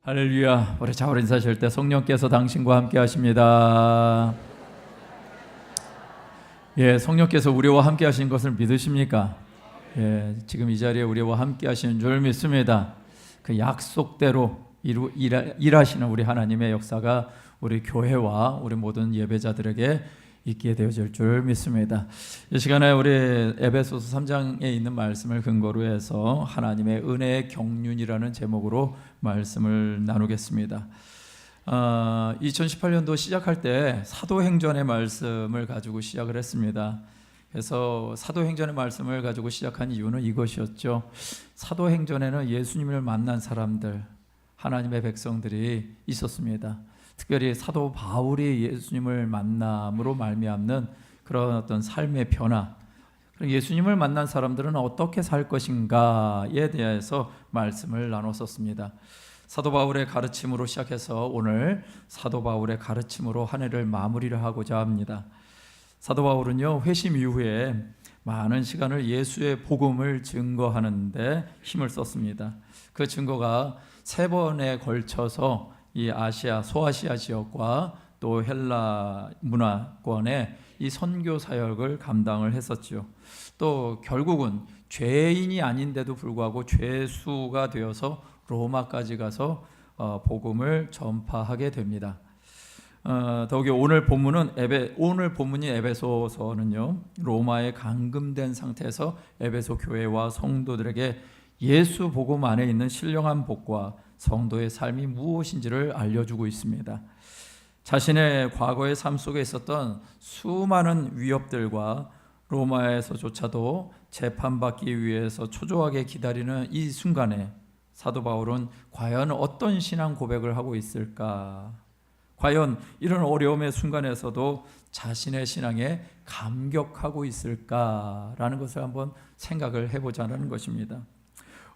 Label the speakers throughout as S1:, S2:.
S1: 할렐루야. 우리 자울 인사하실 때 성령께서 당신과 함께 하십니다. 성령께서 우리와 함께 하신 것을 믿으십니까? 지금 이 자리에 우리와 함께 하시는 줄 믿습니다. 그 약속대로 일하시는 우리 하나님의 역사가 우리 교회와 우리 모든 예배자들에게 있게 되어질 줄 믿습니다. 이 시간에 우리 에베소서 3장에 있는 말씀을 근거로 해서 하나님의 은혜의 경륜이라는 제목으로 말씀을 나누겠습니다. 2018년도 시작할 때 사도행전의 말씀을 가지고 시작을 했습니다. 그래서 사도행전의 말씀을 가지고 시작한 이유는 이것이었죠. 사도행전에는 예수님을 만난 사람들, 하나님의 백성들이 있었습니다. 특별히 사도 바울이 예수님을 만남으로 말미암는 그런 어떤 삶의 변화, 예수님을 만난 사람들은 어떻게 살 것인가에 대해서 말씀을 나눴었습니다. 사도 바울의 가르침으로 시작해서 오늘 사도 바울의 가르침으로 한 해를 마무리를 하고자 합니다. 사도 바울은요, 회심 이후에 많은 시간을 예수의 복음을 증거하는데 힘을 썼습니다. 그 증거가 3번에 걸쳐서 이 아시아, 소아시아 지역과 또 헬라 문화권의 이 선교 사역을 감당을 했었죠. 또 결국은 죄인이 아닌데도 불구하고 죄수가 되어서 로마까지 가서 복음을 전파하게 됩니다. 더욱이 오늘 본문인 에베소서는요, 로마에 감금된 상태에서 에베소 교회와 성도들에게 예수 복음 안에 있는 신령한 복과 성도의 삶이 무엇인지를 알려주고 있습니다. 자신의 과거의 삶 속에 있었던 수많은 위협들과 로마에서조차도 재판받기 위해서 초조하게 기다리는 이 순간에 사도 바울은 과연 어떤 신앙 고백을 하고 있을까? 과연 이런 어려움의 순간에서도 자신의 신앙에 감격하고 있을까라는 것을 한번 생각을 해보자는 것입니다.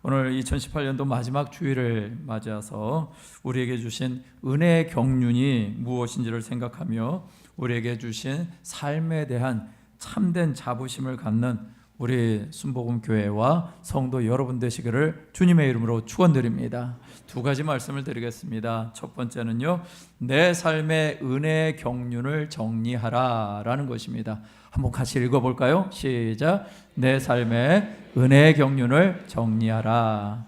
S1: 오늘 2018년도 마지막 주일을 맞아서 우리에게 주신 은혜의 경륜이 무엇인지를 생각하며 우리에게 주신 삶에 대한 참된 자부심을 갖는 우리 순복음 교회와 성도 여러분 되시기를 주님의 이름으로 축원드립니다. 2가지 말씀을 드리겠습니다. 첫 번째는요, 내 삶의 은혜의 경륜을 정리하라 라는 것입니다. 한번 같이 읽어볼까요? 시작. 내 삶의 은혜의 경륜을 정리하라.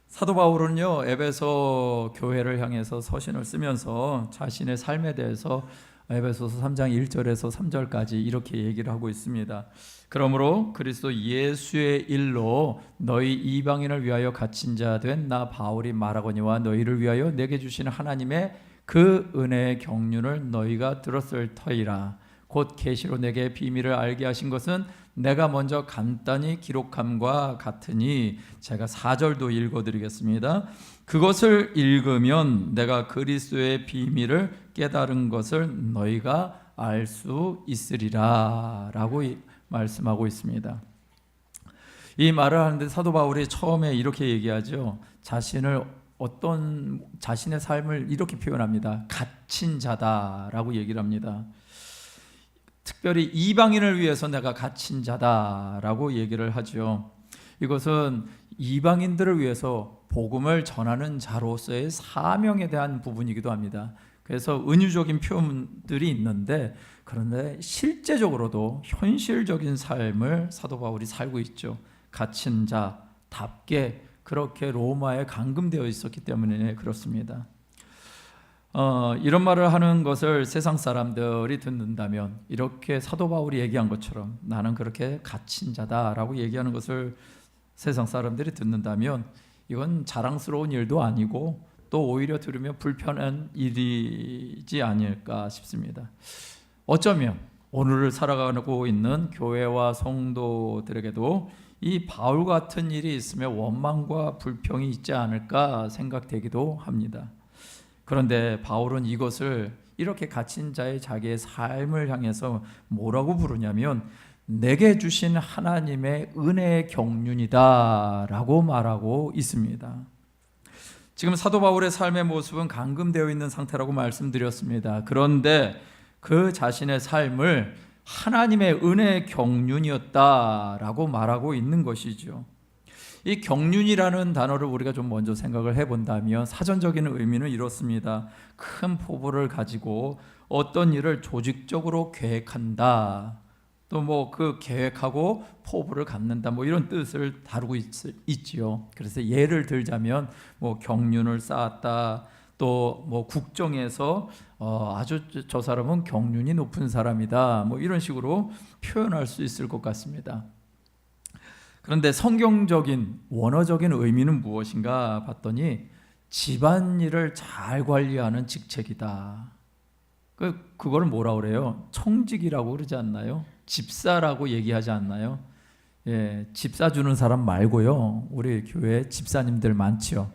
S1: 사도 바울은요, 에베소 교회를 향해서 서신을 쓰면서 자신의 삶에 대해서 에베소서 3장 1절에서 3절까지 이렇게 얘기를 하고 있습니다. 그러므로 그리스도 예수의 일로 너희 이방인을 위하여 갇힌 자 된 나 바울이 말하거니와 너희를 위하여 내게 주신 하나님의 그 은혜의 경륜을 너희가 들었을 터이라. 곧 계시로 내게 비밀을 알게 하신 것은 내가 먼저 간단히 기록함과 같으니, 제가 4절도 읽어드리겠습니다. 그것을 읽으면 내가 그리스도의 비밀을 깨달은 것을 너희가 알 수 있으리라 라고 말씀하고 있습니다. 이 말을 하는데 사도 바울이 처음에 이렇게 얘기하죠. 자신의 삶을 이렇게 표현합니다. 갇힌 자다라고 얘기를 합니다. 특별히 이방인을 위해서 내가 갇힌 자다라고 얘기를 하죠. 이것은 이방인들을 위해서 복음을 전하는 자로서의 사명에 대한 부분이기도 합니다. 그래서 은유적인 표현들이 있는데, 그런데 실제적으로도 현실적인 삶을 사도 바울이 살고 있죠. 갇힌 자답게 그렇게 로마에 감금되어 있었기 때문에 그렇습니다. 이런 말을 하는 것을 세상 사람들이 듣는다면, 이렇게 사도 바울이 얘기한 것처럼 나는 그렇게 갇힌 자다라고 얘기하는 것을 세상 사람들이 듣는다면 이건 자랑스러운 일도 아니고 또 오히려 들으면 불편한 일이지 아닐까 싶습니다. 어쩌면 오늘을 살아가고 있는 교회와 성도들에게도 이 바울 같은 일이 있으면 원망과 불평이 있지 않을까 생각되기도 합니다. 그런데 바울은 이것을 이렇게 갇힌 자의 자기의 삶을 향해서 뭐라고 부르냐면 내게 주신 하나님의 은혜의 경륜이다 라고 말하고 있습니다. 지금 사도 바울의 삶의 모습은 감금되어 있는 상태라고 말씀드렸습니다. 그런데 그 자신의 삶을 하나님의 은혜의 경륜이었다라고 말하고 있는 것이죠. 이 경륜이라는 단어를 우리가 좀 먼저 생각을 해본다면 사전적인 의미는 이렇습니다. 큰 포부를 가지고 어떤 일을 조직적으로 계획한다. 또 뭐 그 계획하고 포부를 갖는다. 뭐 이런 뜻을 다루고 있지요. 그래서 예를 들자면 뭐 경륜을 쌓았다. 또 뭐 국정에서 아주 저 사람은 경륜이 높은 사람이다. 뭐 이런 식으로 표현할 수 있을 것 같습니다. 그런데 성경적인 원어적인 의미는 무엇인가 봤더니 집안일을 잘 관리하는 직책이다. 그거를 뭐라 그래요? 청직이라고 그러지 않나요? 집사라고 얘기하지 않나요? 예, 집사 주는 사람 말고요. 우리 교회 집사님들 많지요.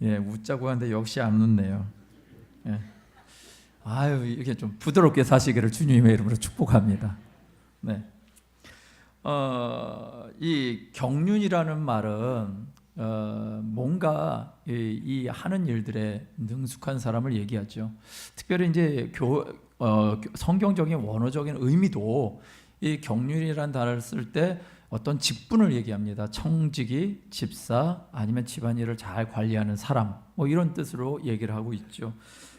S1: 예, 웃자고 하는데 역시 안 웃네요. 예. 아유, 이렇게 좀 부드럽게 사시기를 주님의 이름으로 축복합니다. 네. 이 경륜이라는 말은 뭔가 이 하는 일들에 능숙한 사람을 얘기하죠. 특별히 이제 성경적인 원어적인 의미도 이 경륜이라는 단어를 쓸 때 어떤 직분을 얘기합니다. 청지기, 집사, 아니면 집안일을 잘 관리하는 사람, 뭐 이런 뜻으로 얘기를 하고 있죠.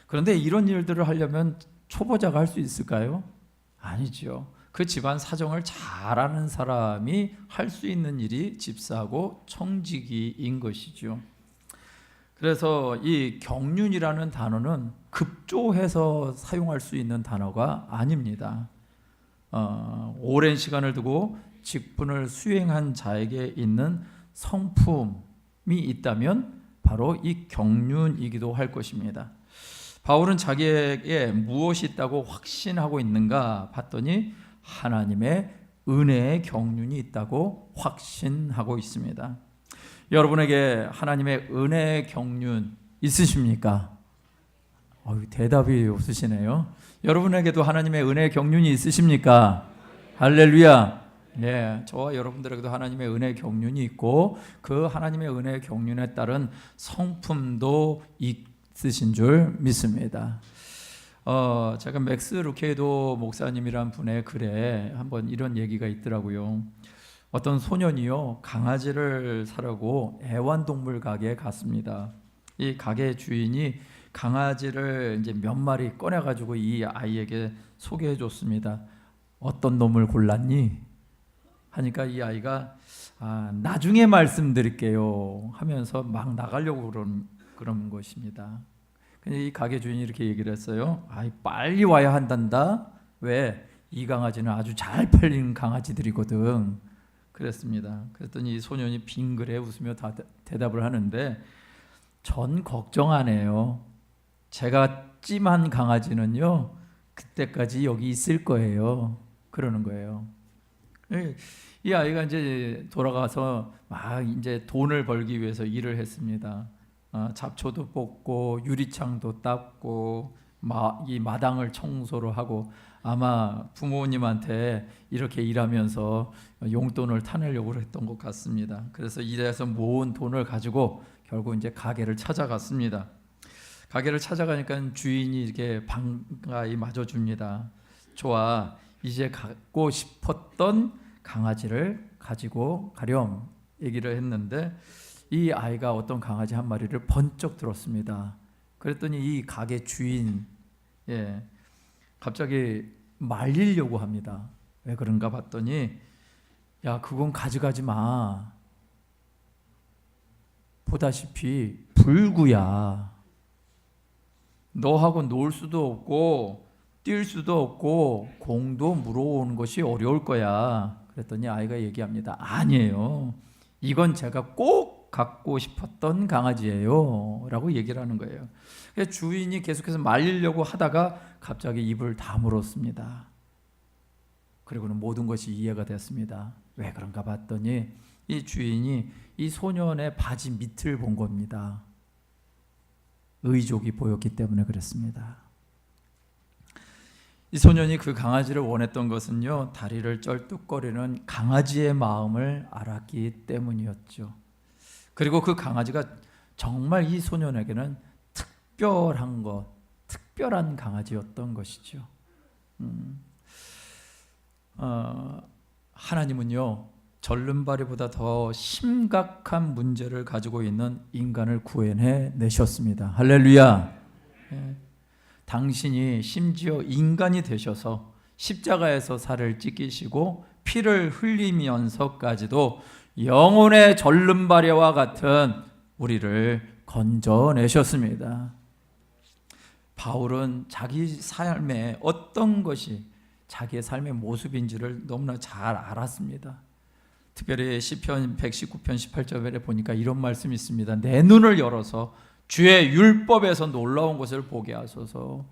S1: 그런데 이런 일들을 하려면 초보자가 할 수 있을까요? 아니죠. 그 집안 사정을 잘 아는 사람이 할 수 있는 일이 집사하고 청지기인 것이죠. 그래서 이 경륜이라는 단어는 급조해서 사용할 수 있는 단어가 아닙니다. 오랜 시간을 두고 직분을 수행한 자에게 있는 성품이 있다면 바로 이 경륜이기도 할 것입니다. 바울은 자기에게 무엇이 있다고 확신하고 있는가 봤더니 하나님의 은혜의 경륜이 있다고 확신하고 있습니다. 여러분에게 하나님의 은혜의 경륜 있으십니까? 대답이 없으시네요. 여러분에게도 하나님의 은혜의 경륜이 있으십니까? 할렐루야. 네, 저와 여러분들에게도 하나님의 은혜의 경륜이 있고 그 하나님의 은혜의 경륜에 따른 성품도 있으신 줄 믿습니다. 제가 맥스 루케이도 목사님이란 분의 글에 한번 이런 얘기가 있더라고요. 어떤 소년이요, 강아지를 사려고 애완동물 가게에 갔습니다. 이 가게 주인이 강아지를 이제 몇 마리 꺼내가지고 이 아이에게 소개해 줬습니다. 어떤 놈을 골랐니? 하니까 이 아이가 나중에 말씀드릴게요 하면서 막 나가려고 그런 것입니다. 이 가게 주인이 이렇게 얘기를 했어요. 빨리 와야 한단다. 왜? 이 강아지는 아주 잘 팔리는 강아지들이거든. 그랬습니다. 그랬더니 이 소년이 빙그레 웃으며 대답을 하는데 전 걱정 안 해요. 제가 찜한 강아지는요 그때까지 여기 있을 거예요. 그러는 거예요. 이 아이가 이제 돌아가서 막 이제 돈을 벌기 위해서 일을 했습니다. 잡초도 뽑고 유리창도 닦고 이 마당을 청소를 하고 아마 부모님한테 이렇게 일하면서 용돈을 타내려고 했던 것 같습니다. 그래서 일해서 모은 돈을 가지고 결국 이제 가게를 찾아갔습니다. 가게를 찾아가니까 주인이 이렇게 반가이 맞아줍니다. 좋아, 이제 갖고 싶었던 강아지를 가지고 가렴 얘기를 했는데 이 아이가 어떤 강아지 한 마리를 번쩍 들었습니다. 그랬더니 이 가게 주인 갑자기 말리려고 합니다. 왜 그런가 봤더니 야, 그건 가져가지 마. 보다시피 불구야. 너하고 놀 수도 없고 뛸 수도 없고 공도 물어오는 것이 어려울 거야. 그랬더니 아이가 얘기합니다. 아니에요. 이건 제가 꼭 갖고 싶었던 강아지예요 라고 얘기를 하는 거예요. 그래서 주인이 계속해서 말리려고 하다가 갑자기 입을 다물었습니다. 그리고는 모든 것이 이해가 됐습니다. 왜 그런가 봤더니 이 주인이 이 소년의 바지 밑을 본 겁니다. 의족이 보였기 때문에 그랬습니다. 이 소년이 그 강아지를 원했던 것은요, 다리를 쩔뚝거리는 강아지의 마음을 알았기 때문이었죠. 그리고 그 강아지가 정말 이 소년에게는 특별한 강아지였던 것이죠. 하나님은요, 절름발이보다 더 심각한 문제를 가지고 있는 인간을 구해내 내셨습니다. 할렐루야. 예. 당신이 심지어 인간이 되셔서 십자가에서 살을 찢기시고 피를 흘리면서까지도 영혼의 절름발이와 같은 우리를 건져내셨습니다. 바울은 자기 삶의 어떤 것이 자기의 삶의 모습인지를 너무나 잘 알았습니다. 특별히 시편 119편 18절에 보니까 이런 말씀이 있습니다. 내 눈을 열어서 주의 율법에서 놀라운 것을 보게 하소서.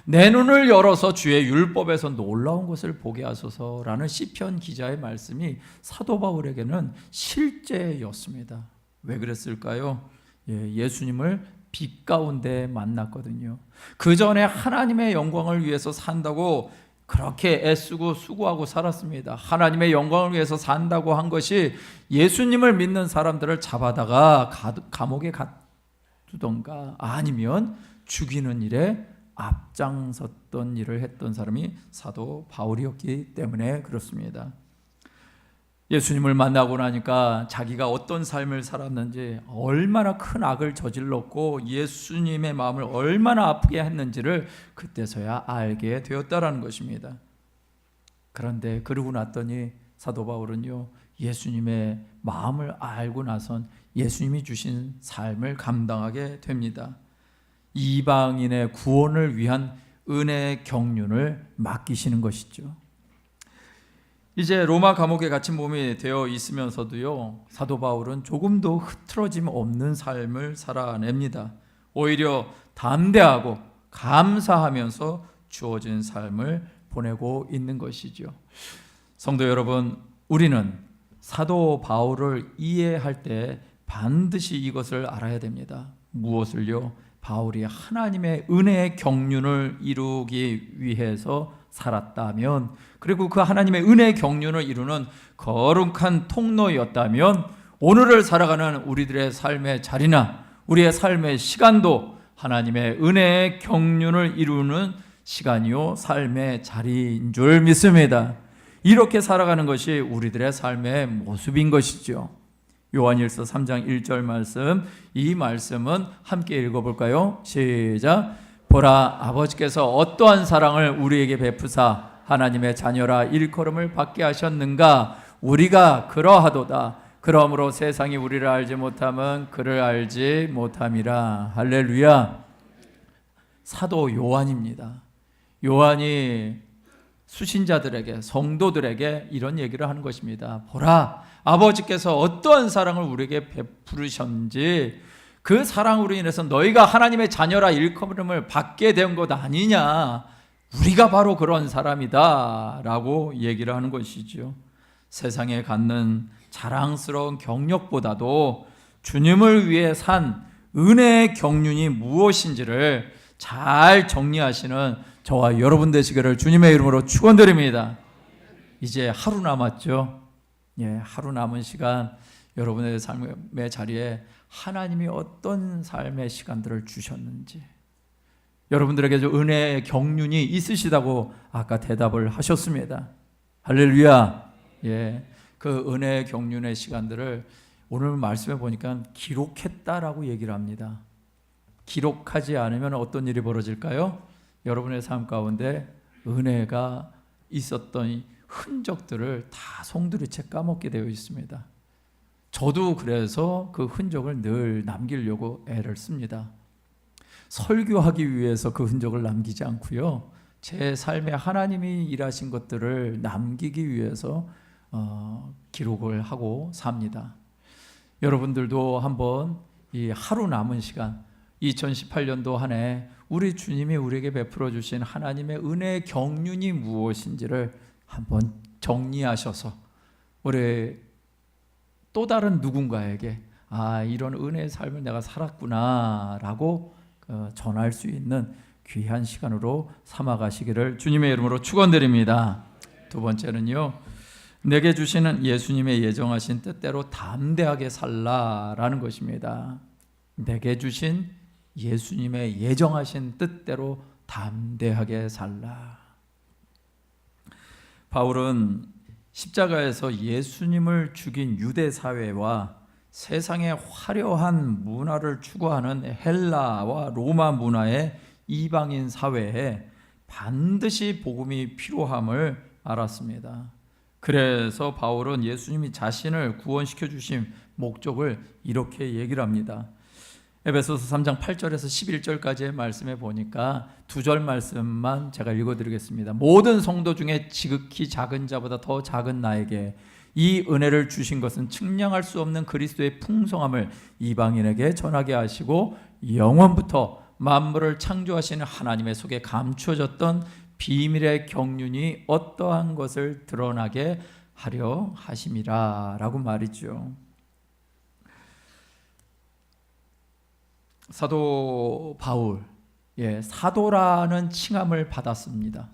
S1: 내 눈을 열어서 주의 율법에서 놀라운 것을 보게 하소서라는 시편 기자의 말씀이 사도 바울에게는 실제였습니다. 왜 그랬을까요? 예수님을 빛 가운데 만났거든요. 그 전에 하나님의 영광을 위해서 산다고 그렇게 애쓰고 수고하고 살았습니다. 하나님의 영광을 위해서 산다고 한 것이 예수님을 믿는 사람들을 잡아다가 감옥에 가두던가 아니면 죽이는 일에 앞장섰던 일을 했던 사람이 사도 바울이었기 때문에 그렇습니다. 예수님을 만나고 나니까 자기가 어떤 삶을 살았는지, 얼마나 큰 악을 저질렀고 예수님의 마음을 얼마나 아프게 했는지를 그때서야 알게 되었다라는 것입니다. 그런데 그러고 났더니 사도 바울은요, 예수님의 마음을 알고 나선 예수님이 주신 삶을 감당하게 됩니다. 이방인의 구원을 위한 은혜의 경륜을 맡기시는 것이죠. 이제 로마 감옥에 갇힌 몸이 되어 있으면서도요, 사도 바울은 조금도 흐트러짐 없는 삶을 살아냅니다. 오히려 담대하고 감사하면서 주어진 삶을 보내고 있는 것이죠. 성도 여러분, 우리는 사도 바울을 이해할 때 반드시 이것을 알아야 됩니다. 무엇을요? 바울이 하나님의 은혜의 경륜을 이루기 위해서 살았다면, 그리고 그 하나님의 은혜의 경륜을 이루는 거룩한 통로였다면, 오늘을 살아가는 우리들의 삶의 자리나 우리의 삶의 시간도 하나님의 은혜의 경륜을 이루는 시간이요, 삶의 자리인 줄 믿습니다. 이렇게 살아가는 것이 우리들의 삶의 모습인 것이죠. 요한일서 3장 1절 말씀, 이 말씀은 함께 읽어볼까요? 시작. 보라, 아버지께서 어떠한 사랑을 우리에게 베푸사 하나님의 자녀라 일컬음을 받게 하셨는가. 우리가 그러하도다. 그러므로 세상이 우리를 알지 못함은 그를 알지 못함이라. 할렐루야. 사도 요한입니다. 요한이 수신자들에게, 성도들에게 이런 얘기를 하는 것입니다. 보라, 아버지께서 어떠한 사랑을 우리에게 베푸셨는지, 그 사랑으로 인해서 너희가 하나님의 자녀라 일컬음을 받게 된 것 아니냐. 우리가 바로 그런 사람이다 라고 얘기를 하는 것이죠. 세상에 갖는 자랑스러운 경력보다도 주님을 위해 산 은혜의 경륜이 무엇인지를 잘 정리하시는 저와 여러분 되시기를 주님의 이름으로 축원드립니다. 이제 하루 남았죠. 하루 남은 시간, 여러분의 삶의 자리에 하나님이 어떤 삶의 시간들을 주셨는지, 여러분들에게 은혜의 경륜이 있으시다고 아까 대답을 하셨습니다. 할렐루야. 그 은혜의 경륜의 시간들을 오늘 말씀해 보니까 기록했다라고 얘기를 합니다. 기록하지 않으면 어떤 일이 벌어질까요? 여러분의 삶 가운데 은혜가 있었던 흔적들을 다 송두리째 까먹게 되어 있습니다. 저도 그래서 그 흔적을 늘 남기려고 애를 씁니다. 설교하기 위해서 그 흔적을 남기지 않고요, 제 삶에 하나님이 일하신 것들을 남기기 위해서 기록을 하고 삽니다. 여러분들도 한번 이 하루 남은 시간, 2018년도 한 해 우리 주님이 우리에게 베풀어 주신 하나님의 은혜의 경륜이 무엇인지를 한번 정리하셔서 우리 또 다른 누군가에게 이런 은혜의 삶을 내가 살았구나 라고 전할 수 있는 귀한 시간으로 삼아가시기를 주님의 이름으로 축원드립니다. 두 번째는요, 내게 주시는 예수님의 예정하신 뜻대로 담대하게 살라라는 것입니다. 내게 주신 예수님의 예정하신 뜻대로 담대하게 살라. 바울은 십자가에서 예수님을 죽인 유대 사회와 세상의 화려한 문화를 추구하는 헬라와 로마 문화의 이방인 사회에 반드시 복음이 필요함을 알았습니다. 그래서 바울은 예수님이 자신을 구원시켜 주신 목적을 이렇게 얘기를 합니다. 에베소서 3장 8절에서 11절까지의 말씀에 보니까 두 절 말씀만 제가 읽어드리겠습니다. 모든 성도 중에 지극히 작은 자보다 더 작은 나에게 이 은혜를 주신 것은 측량할 수 없는 그리스도의 풍성함을 이방인에게 전하게 하시고 영원부터 만물을 창조하시는 하나님의 속에 감추어졌던 비밀의 경륜이 어떠한 것을 드러나게 하려 하심이라 라고 말이죠. 사도 바울, 사도라는 칭함을 받았습니다.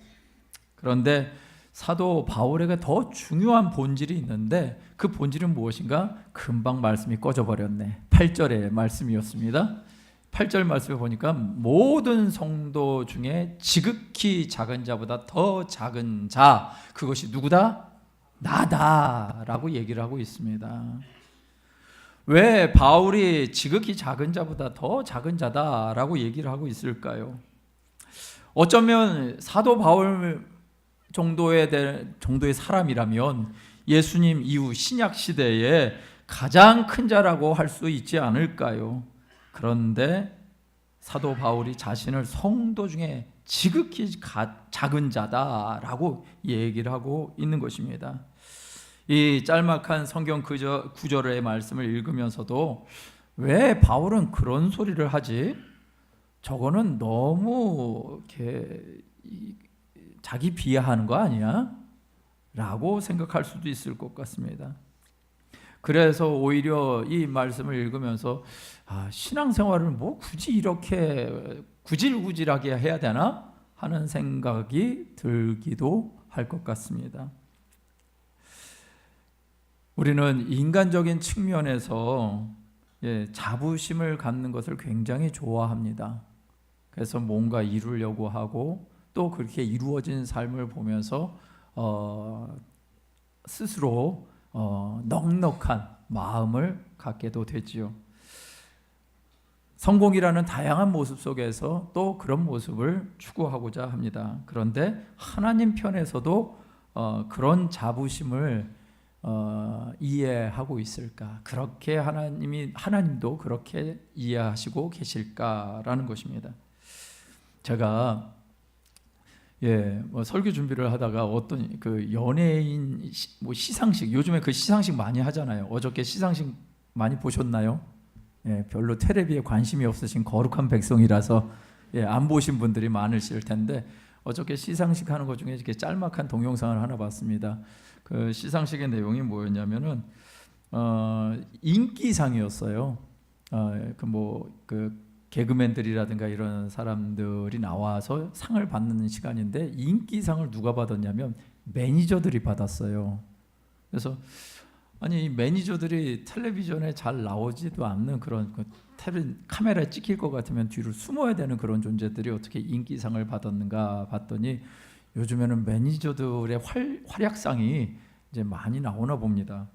S1: 그런데 사도 바울에게 더 중요한 본질이 있는데 그 본질은 무엇인가? 금방 말씀이 꺼져버렸네. 8절의 말씀이었습니다. 8절 말씀에 보니까 모든 성도 중에 지극히 작은 자보다 더 작은 자, 그것이 누구다? 나다라고 얘기를 하고 있습니다. 왜 바울이 지극히 작은 자보다 더 작은 자다라고 얘기를 하고 있을까요? 어쩌면 사도 바울 정도의 사람이라면 예수님 이후 신약 시대에 가장 큰 자라고 할 수 있지 않을까요? 그런데 사도 바울이 자신을 성도 중에 지극히 작은 자다라고 얘기를 하고 있는 것입니다. 이 짤막한 성경 구절의 말씀을 읽으면서도 왜 바울은 그런 소리를 하지? 저거는 너무 이렇게 자기 비하하는 거 아니야? 라고 생각할 수도 있을 것 같습니다. 그래서 오히려 이 말씀을 읽으면서 신앙생활을 뭐 굳이 이렇게 구질구질하게 해야 되나 하는 생각이 들기도 할 것 같습니다. 우리는 인간적인 측면에서 자부심을 갖는 것을 굉장히 좋아합니다. 그래서 뭔가 이루려고 하고 또 그렇게 이루어진 삶을 보면서 스스로 넉넉한 마음을 갖게도 되지요. 성공이라는 다양한 모습 속에서 또 그런 모습을 추구하고자 합니다. 그런데 하나님 편에서도 그런 자부심을 이해하고 있을까? 그렇게 하나님도 그렇게 이해하시고 계실까라는 것입니다. 제가 설교 준비를 하다가 어떤 그 연예인 시상식, 요즘에 그 시상식 많이 하잖아요. 어저께 시상식 많이 보셨나요? 별로 텔레비에 관심이 없으신 거룩한 백성이라서 안 보신 분들이 많으실 텐데 어저께 시상식 하는 것 중에 이렇게 짤막한 동영상을 하나 봤습니다. 그 시상식의 내용이 뭐였냐면은 인기상이었어요. 그 개그맨들이라든가 이런 사람들이 나와서 상을 받는 시간인데 인기상을 누가 받았냐면 매니저들이 받았어요. 그래서 아니 매니저들이 텔레비전에 잘 나오지도 않는 그런 카메라에 찍힐 것 같으면 뒤로 숨어야 되는 그런 존재들이 어떻게 인기상을 받았는가 봤더니 요즘에는 매니저들의 활약상이 이제 많이 나오나 봅니다.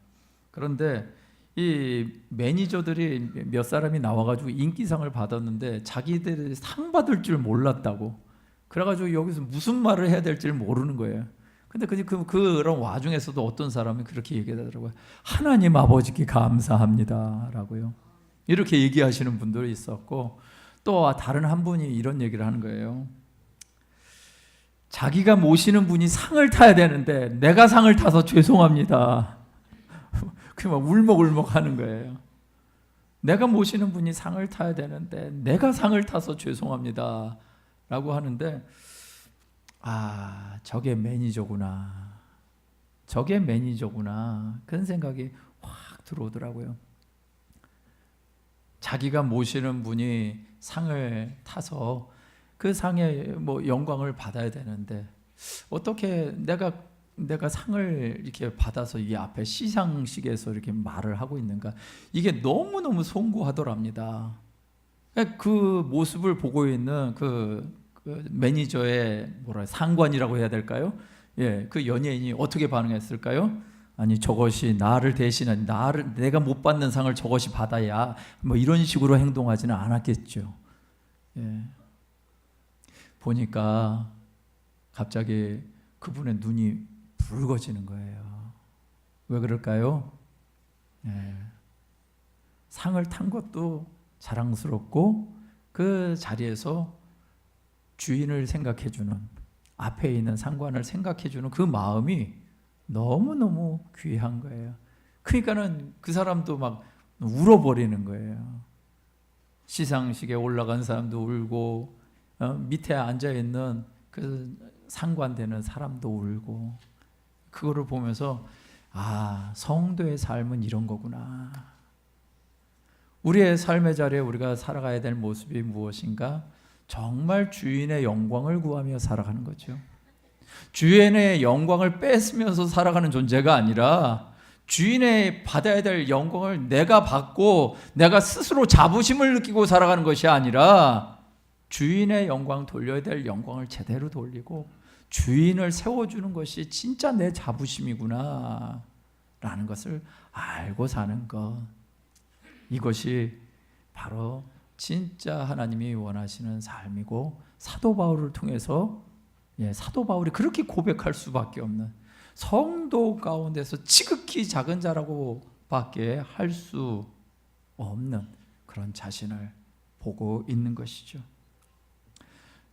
S1: 그런데 이 매니저들이 몇 사람이 나와가지고 인기상을 받았는데 자기들이 상 받을 줄 몰랐다고. 그래가지고 여기서 무슨 말을 해야 될지 모르는 거예요. 근데 그런 와중에서도 어떤 사람이 그렇게 얘기하더라고요. 하나님 아버지께 감사합니다 라고요. 이렇게 얘기하시는 분들이 있었고 또 다른 한 분이 이런 얘기를 하는 거예요. 자기가 모시는 분이 상을 타야 되는데 내가 상을 타서 죄송합니다. 그 막 울먹울먹 하는 거예요. 내가 모시는 분이 상을 타야 되는데 내가 상을 타서 죄송합니다 라고 하는데 저게 매니저구나 그런 생각이 확 들어오더라고요. 자기가 모시는 분이 상을 타서 그 상에 영광을 받아야 되는데 어떻게 내가 상을 이렇게 받아서 이 앞에 시상식에서 이렇게 말을 하고 있는가? 이게 너무너무 송구하더랍니다. 그 모습을 보고 있는 그 매니저의 상관이라고 해야 될까요? 그 연예인이 어떻게 반응했을까요? 아니 저것이 나를 대신한 내가 못 받는 상을 저것이 받아야 뭐 이런 식으로 행동하지는 않았겠죠. 보니까 갑자기 그분의 눈이 붉어지는 거예요. 왜 그럴까요? 상을 탄 것도 자랑스럽고 그 자리에서 주인을 생각해주는, 앞에 있는 상관을 생각해주는 그 마음이 너무너무 귀한 거예요. 그러니까는 그 사람도 막 울어버리는 거예요. 시상식에 올라간 사람도 울고, 밑에 앉아있는 그 상관되는 사람도 울고, 그거를 보면서 성도의 삶은 이런 거구나. 우리의 삶의 자리에 우리가 살아가야 될 모습이 무엇인가? 정말 주인의 영광을 구하며 살아가는 거죠. 주인의 영광을 뺏으면서 살아가는 존재가 아니라 주인의 받아야 될 영광을 내가 받고 내가 스스로 자부심을 느끼고 살아가는 것이 아니라 주인의 영광, 돌려야 될 영광을 제대로 돌리고 주인을 세워주는 것이 진짜 내 자부심이구나 라는 것을 알고 사는 것, 이것이 바로 진짜 하나님이 원하시는 삶이고, 사도 바울을 통해서 사도 바울이 그렇게 고백할 수밖에 없는, 성도 가운데서 지극히 작은 자라고 밖에 할 수 없는 그런 자신을 보고 있는 것이죠.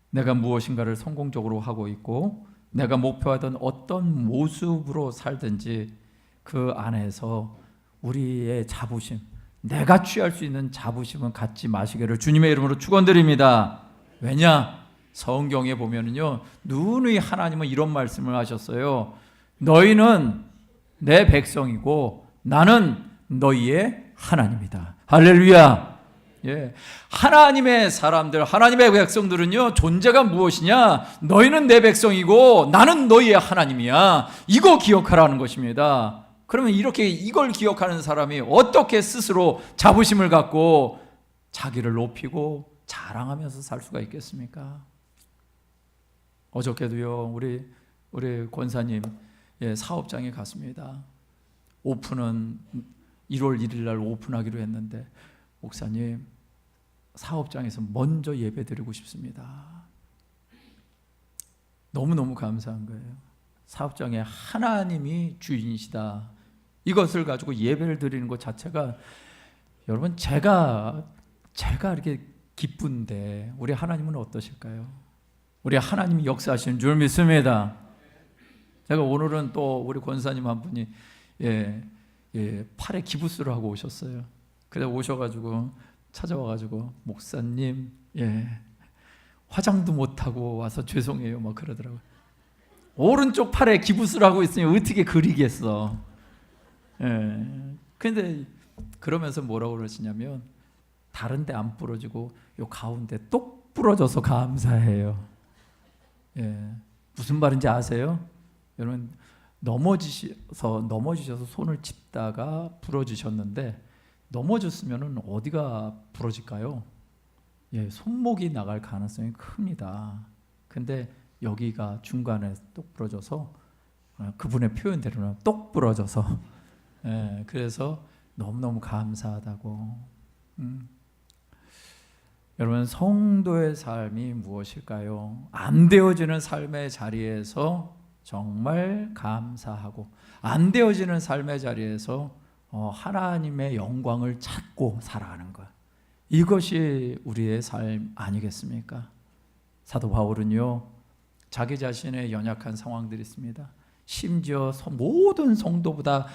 S1: 내가 무엇인가를 성공적으로 하고 있고 내가 목표하던 어떤 모습으로 살든지 그 안에서 우리의 자부심, 내가 취할 수 있는 자부심은 갖지 마시기를 주님의 이름으로 축원드립니다. 왜냐? 성경에 보면은요, 누누이 하나님은 이런 말씀을 하셨어요. 너희는 내 백성이고 나는 너희의 하나님이다. 할렐루야. 하나님의 사람들, 하나님의 백성들은요, 존재가 무엇이냐? 너희는 내 백성이고 나는 너희의 하나님이야. 이거 기억하라는 것입니다. 그러면 이렇게 이걸 기억하는 사람이 어떻게 스스로 자부심을 갖고 자기를 높이고 자랑하면서 살 수가 있겠습니까? 어저께도요, 우리 권사님 사업장에 갔습니다. 오픈은 1월 1일 날 오픈하기로 했는데, 목사님 사업장에서 먼저 예배드리고 싶습니다. 너무너무 감사한 거예요. 사업장에 하나님이 주인이시다, 이것을 가지고 예배를 드리는 것 자체가, 여러분 제가 이렇게 기쁜데 우리 하나님은 어떠실까요? 우리 하나님이 역사하시는 줄 믿습니다. 제가 오늘은 또 우리 권사님 한 분이 팔에 기부스를 하고 오셨어요. 그래서 오셔가지고 찾아와가지고, 목사님 화장도 못하고 와서 죄송해요 막 그러더라고요. 오른쪽 팔에 기부스를 하고 있으니 어떻게 그리겠어. 근데 그러면서 뭐라고 그러시냐면, 다른 데 안 부러지고 요 가운데 똑 부러져서 감사해요. 무슨 말인지 아세요? 여러분, 넘어지셔서 손을 짚다가 부러지셨는데, 넘어졌으면 어디가 부러질까요? 손목이 나갈 가능성이 큽니다. 근데 여기가 중간에 똑 부러져서, 그분의 표현대로는 똑 부러져서, 그래서 너무너무 감사하다고. 여러분, 성도의 삶이 무엇일까요? 안 되어지는 삶의 자리에서 정말 감사하고, 안 되어지는 삶의 자리에서 하나님의 영광을 찾고 살아가는 것, 이것이 우리의 삶 아니겠습니까? 사도 바울은요, 자기 자신의 연약한 상황들이 있습니다. 심지어 모든 성도보다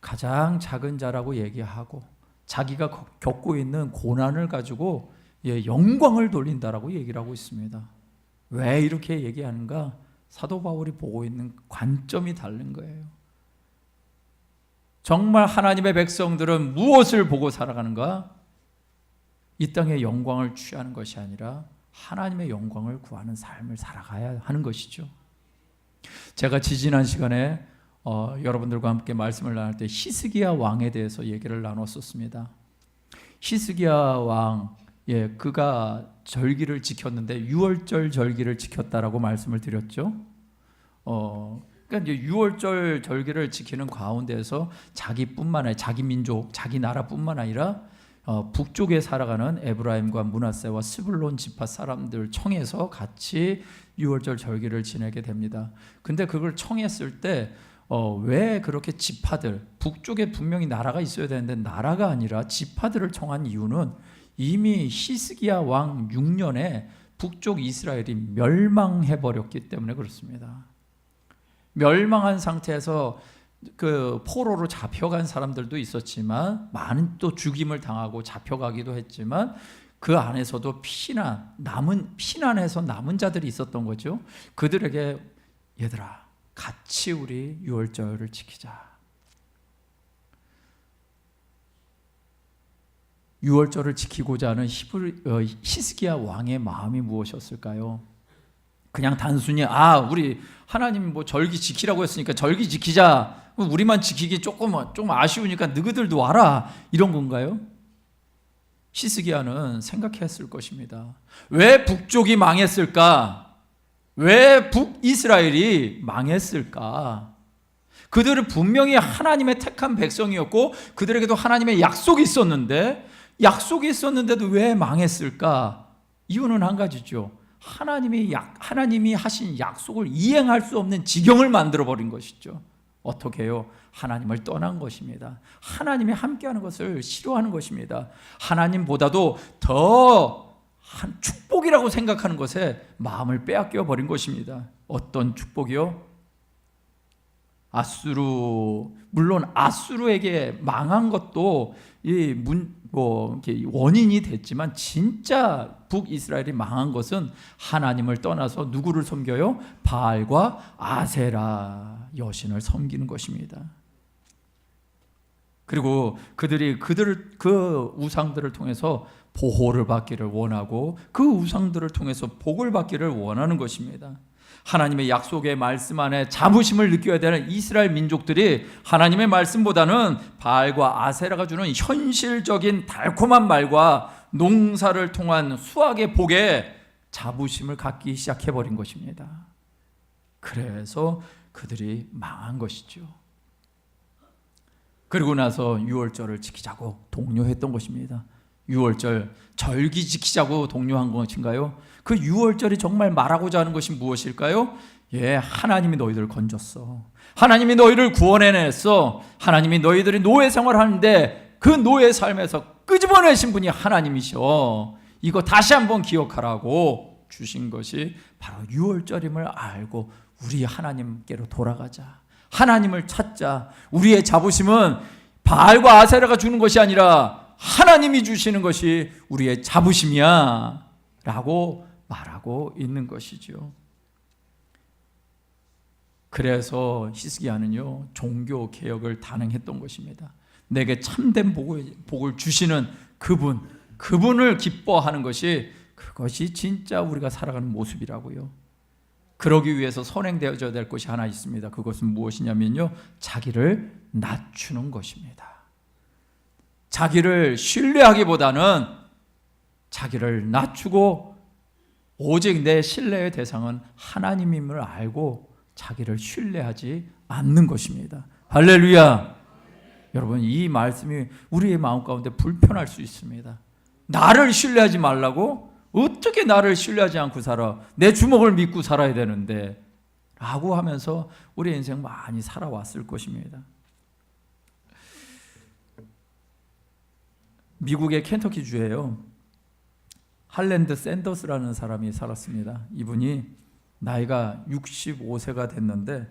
S1: 가장 작은 자라고 얘기하고, 자기가 겪고 있는 고난을 가지고 영광을 돌린다라고 얘기를 하고 있습니다. 왜 이렇게 얘기하는가? 사도 바울이 보고 있는 관점이 다른 거예요. 정말 하나님의 백성들은 무엇을 보고 살아가는가? 이 땅의 영광을 취하는 것이 아니라 하나님의 영광을 구하는 삶을 살아가야 하는 것이죠. 제가 지지난 시간에 여러분들과 함께 말씀을 나눌 때 히스기야 왕에 대해서 얘기를 나눴었습니다. 히스기야 왕, 그가 절기를 지켰는데 유월절 절기를 지켰다라고 말씀을 드렸죠. 그러니까 이제 유월절 절기를 지키는 가운데서 자기뿐만 아니라 자기 민족, 자기 나라뿐만 아니라 북쪽에 살아가는 에브라임과 므낫세와 스불론 지파 사람들 청해서 같이 유월절 절기를 지내게 됩니다. 근데 그걸 청했을 때 왜 그렇게 지파들, 북쪽에 분명히 나라가 있어야 되는데 나라가 아니라 지파들을 청한 이유는 이미 히스기야 왕 6년에 북쪽 이스라엘이 멸망해버렸기 때문에 그렇습니다. 멸망한 상태에서 그 포로로 잡혀간 사람들도 있었지만 많은 또 죽임을 당하고 잡혀가기도 했지만 그 안에서도 피난해서 남은 자들이 있었던 거죠. 그들에게 얘들아 같이 우리 유월절을 지키자. 유월절을 지키고자 하는 히스기야 왕의 마음이 무엇이었을까요? 그냥 단순히 우리 하나님 뭐 절기 지키라고 했으니까 절기 지키자. 우리만 지키기 조금 아쉬우니까 너희들도 와라. 이런 건가요? 히스기야는 생각했을 것입니다. 왜 북쪽이 망했을까? 왜 북이스라엘이 망했을까? 그들은 분명히 하나님의 택한 백성이었고 그들에게도 하나님의 약속이 있었는데도 왜 망했을까? 이유는 한 가지죠. 하나님이 하신 약속을 이행할 수 없는 지경을 만들어버린 것이죠. 어떻게 해요? 하나님을 떠난 것입니다. 하나님이 함께하는 것을 싫어하는 것입니다. 하나님보다도 더 축복이라고 생각하는 것에 마음을 빼앗겨 버린 것입니다. 어떤 축복이요? 물론 아수르에게 망한 것도 원인이 됐지만 진짜 북이스라엘이 망한 것은 하나님을 떠나서 누구를 섬겨요? 바알과 아세라 여신을 섬기는 것입니다. 그리고 그들이 그 우상들을 통해서 보호를 받기를 원하고 그 우상들을 통해서 복을 받기를 원하는 것입니다. 하나님의 약속의 말씀 안에 자부심을 느껴야 되는 이스라엘 민족들이 하나님의 말씀보다는 바알과 아세라가 주는 현실적인 달콤한 말과 농사를 통한 수확의 복에 자부심을 갖기 시작해버린 것입니다. 그래서 그들이 망한 것이죠. 그리고 나서 유월절을 지키자고 독려했던 것입니다. 유월절 절기 지키자고 독려한 것인가요? 그 유월절이 정말 말하고자 하는 것이 무엇일까요? 하나님이 너희들을 건졌어. 하나님이 너희를 구원해냈어. 하나님이 너희들이 노예 생활하는데 그 노예 삶에서 끄집어내신 분이 하나님이셔. 이거 다시 한번 기억하라고 주신 것이 바로 유월절임을 알고 우리 하나님께로 돌아가자. 하나님을 찾자. 우리의 자부심은 바알과 아세라가 주는 것이 아니라 하나님이 주시는 것이 우리의 자부심이야 라고 말하고 있는 것이죠. 그래서 히스기야는요 종교 개혁을 단행했던 것입니다. 내게 참된 복을 주시는 그분을 기뻐하는 그것이 진짜 우리가 살아가는 모습이라고요. 그러기 위해서 선행되어져야 될 것이 하나 있습니다. 그것은 무엇이냐면요 자기를 낮추는 것입니다. 자기를 신뢰하기보다는 자기를 낮추고 오직 내 신뢰의 대상은 하나님임을 알고 자기를 신뢰하지 않는 것입니다. 할렐루야. 여러분 이 말씀이 우리의 마음 가운데 불편할 수 있습니다. 나를 신뢰하지 말라고? 어떻게 나를 신뢰하지 않고 살아? 내 주먹을 믿고 살아야 되는데 라고 하면서 우리 인생 많이 살아왔을 것입니다. 미국의 켄터키 주에요 할랜드 샌더스라는 사람이 살았습니다. 이분이 나이가 65세가 됐는데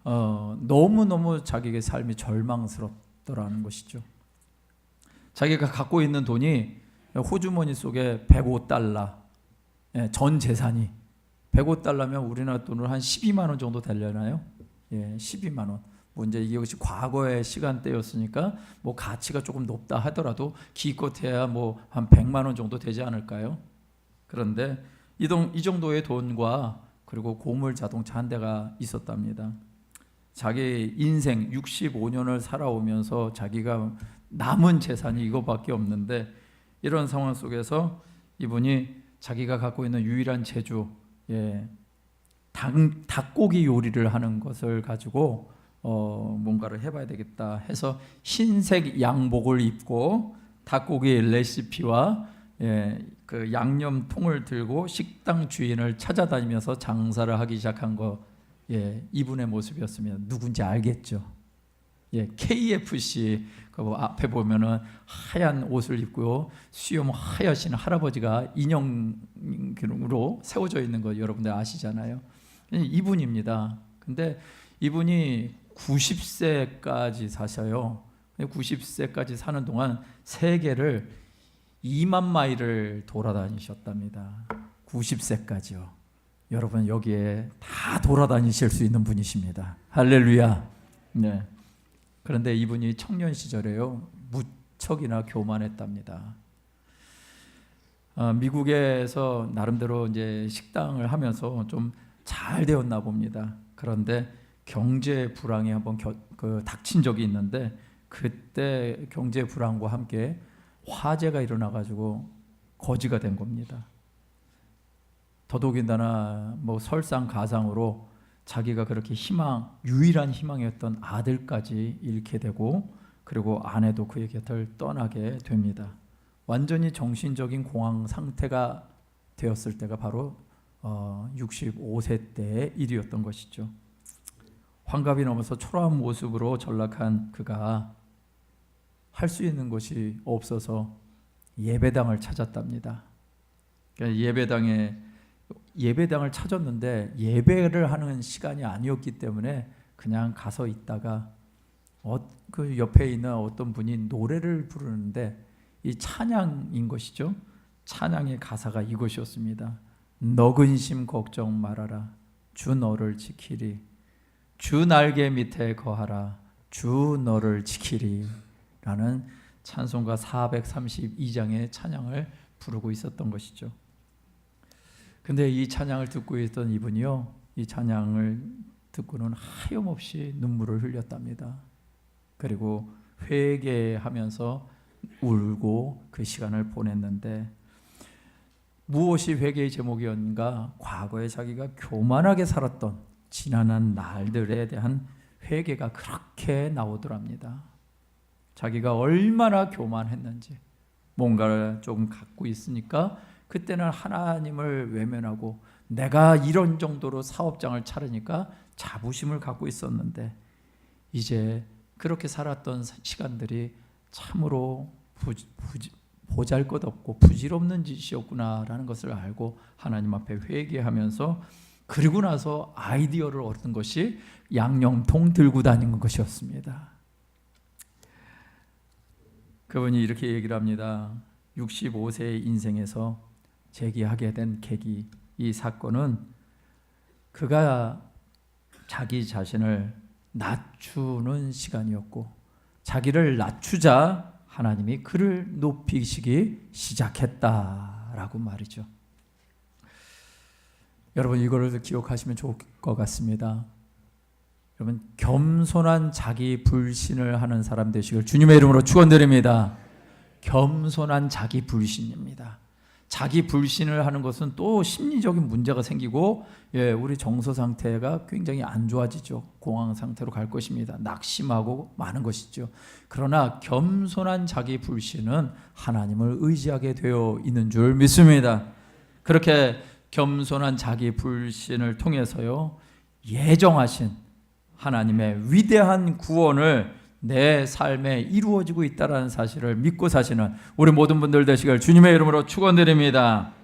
S1: 너무너무 자기의 삶이 절망스럽더라는 것이죠. 자기가 갖고 있는 돈이 호주머니 속에 $105, 전 재산이 $105면 우리나라 돈으로 한 12만 원 정도 되려나요? 12만 원. 이제 이것이 과거의 시간대였으니까 가치가 조금 높다 하더라도 기껏해야 한 100만 원 정도 되지 않을까요? 그런데 이 정도의 돈과 그리고 고물 자동차 한 대가 있었답니다. 자기 인생 65년을 살아오면서 자기가 남은 재산이 이거밖에 없는데 이런 상황 속에서 이분이 자기가 갖고 있는 유일한 재주 닭고기 요리를 하는 것을 가지고 뭔가를 해봐야 되겠다 해서 흰색 양복을 입고 닭고기 레시피와 그 양념통을 들고 식당 주인을 찾아다니면서 장사를 하기 시작한 거, 이분의 모습이었으면 누군지 알겠죠. KFC 그 앞에 보면은 하얀 옷을 입고 수염 하여신 할아버지가 인형으로 세워져 있는 거 여러분들 아시잖아요. 이분입니다. 근데 이분이 90세까지 사셔요. 90세까지 사는 동안 세계를 2만 마일을 돌아다니셨답니다. 90세까지요. 여러분 여기에 다 돌아다니실 수 있는 분이십니다. 할렐루야. 네. 그런데 이분이 청년 시절에요, 무척이나 교만했답니다. 미국에서 나름대로 이제 식당을 하면서 좀 잘 되었나 봅니다. 그런데 경제 불황이 한번 닥친 적이 있는데, 그때 경제 불황과 함께 화재가 일어나가지고 거지가 된 겁니다. 더더군다나 뭐 설상가상으로 자기가 그렇게 유일한 희망이었던 아들까지 잃게 되고, 그리고 아내도 그의 곁을 떠나게 됩니다. 완전히 정신적인 공황 상태가 되었을 때가 바로 65세 때의 일이었던 것이죠. 환갑이 넘어서 초라한 모습으로 전락한 그가 할 수 있는 것이 없어서 예배당을 찾았답니다. 예배당을 찾았는데 예배를 하는 시간이 아니었기 때문에 그냥 가서 있다가 그 옆에 있는 어떤 분이 노래를 부르는데, 이 찬양인 것이죠. 찬양의 가사가 이것이었습니다. 너 근심 걱정 말아라, 주 너를 지키리, 주 날개 밑에 거하라, 주 너를 지키리 라는 찬송가 432장의 찬양을 부르고 있었던 것이죠. 근데 이 찬양을 듣고 있던 이분이요, 이 찬양을 듣고는 하염없이 눈물을 흘렸답니다. 그리고 회개하면서 울고 그 시간을 보냈는데, 무엇이 회개의 제목이었는가? 과거에 자기가 교만하게 살았던 지난한 날들에 대한 회개가 그렇게 나오더랍니다. 자기가 얼마나 교만했는지, 뭔가를 조금 갖고 있으니까 그때는 하나님을 외면하고, 내가 이런 정도로 사업장을 차리니까 자부심을 갖고 있었는데, 이제 그렇게 살았던 시간들이 참으로 보잘것없고 부질없는 짓이었구나라는 것을 알고 하나님 앞에 회개하면서, 그리고 나서 아이디어를 얻은 것이 양념통 들고 다니는 것이었습니다. 그분이 이렇게 얘기를 합니다. 65세의 인생에서 제기하게 된 계기, 이 사건은 그가 자기 자신을 낮추는 시간이었고, 자기를 낮추자 하나님이 그를 높이시기 시작했다라고 말이죠. 여러분 이거를 기억하시면 좋을 것 같습니다. 여러분 겸손한 자기 불신을 하는 사람 되시길 주님의 이름으로 축원드립니다. 겸손한 자기 불신입니다. 자기 불신을 하는 것은 또 심리적인 문제가 생기고, 우리 정서 상태가 굉장히 안 좋아지죠. 공황 상태로 갈 것입니다. 낙심하고 많은 것이죠. 그러나 겸손한 자기 불신은 하나님을 의지하게 되어 있는 줄 믿습니다. 그렇게 겸손한 자기 불신을 통해서요, 예정하신 하나님의 위대한 구원을 내 삶에 이루어지고 있다는 사실을 믿고 사시는 우리 모든 분들 되시길 주님의 이름으로 축원드립니다.